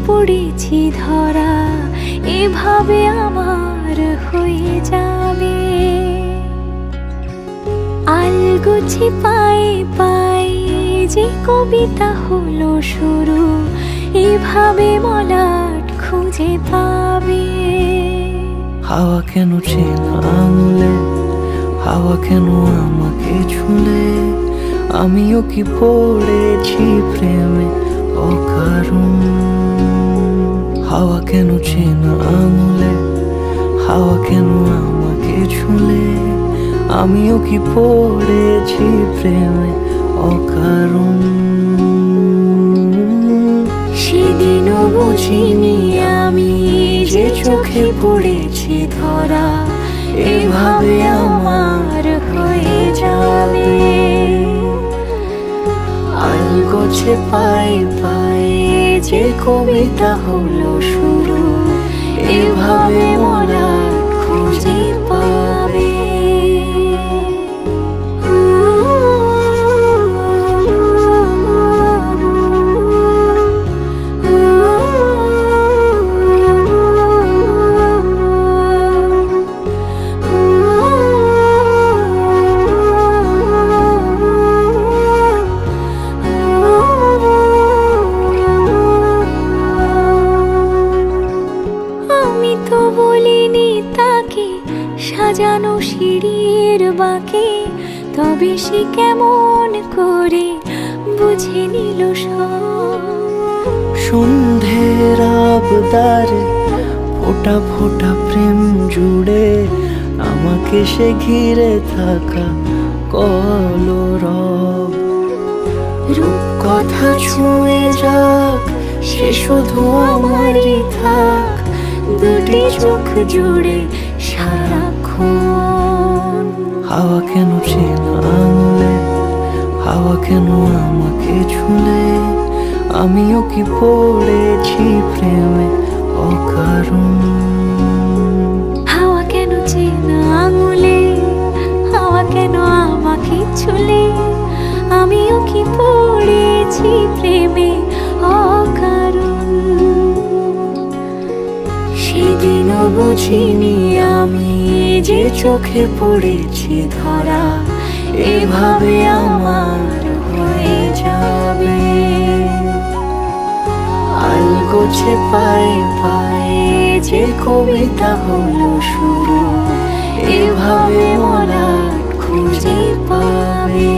পড়েছি ধরা, এভাবে আমার হয়ে যাবে। আলগোছে পায়ে পায়ে যে কবিতা হলো শুরু, এভাবে মলাট খুঁজে পাবে। হাওয়া কেন চেনা আঙুলে, হাওয়া কেন আমাকে ছুলে, আমিও কি পড়েছি প্রেমে অকারণ। হাওয়া কেন চেনা আঙুলে, হাওয়া কেন আমাকে ছুলে, আমিও কি পড়েছি প্রেমে অকারণ। সেদিনও বুঝিনি আমি যে চোখে পড়েছি ধরা, এভাবে আমার হয়ে যাবে। আলগোছে পায়ে পায়ে যে কবিতা হলো শুরু, এভাবে মলাট খুঁজে পাবে। আমি তো বলিনি তাকে সাজানো সিঁড়ির বাঁকে, তবে সে কেমন করে বুঝে নিল সব। সন্ধ্যের আবদারে ফোটা ফোটা প্রেম জুড়ে, আমাকে সে ঘিরে থাকা কলরব। রূপকথা ছুঁয়ে যাক, সে শুধু আমারই থাক, দুটি চোখ জুড়ে সারাক্ষণ। হাওয়া কেন চেনা আঙুলে, হাওয়া কেন আমাকে ছুলে, আমিও কি পড়েছি প্রেমে অকারণ। হাওয়া কেন চেনা আঙুলে, হাওয়া কেন আমাকে ছুলে, আমিও কি পড়েছি প্রেমে অকারণ। সেদিনও বুঝিনি আমি যে চোখে পড়েছি ধরা, এভাবে আমার হয়ে যাবে। আলগোছে পায়ে পায়ে যে কবিতা হলো শুরু, এভাবে মলাট খুঁজে পাবে।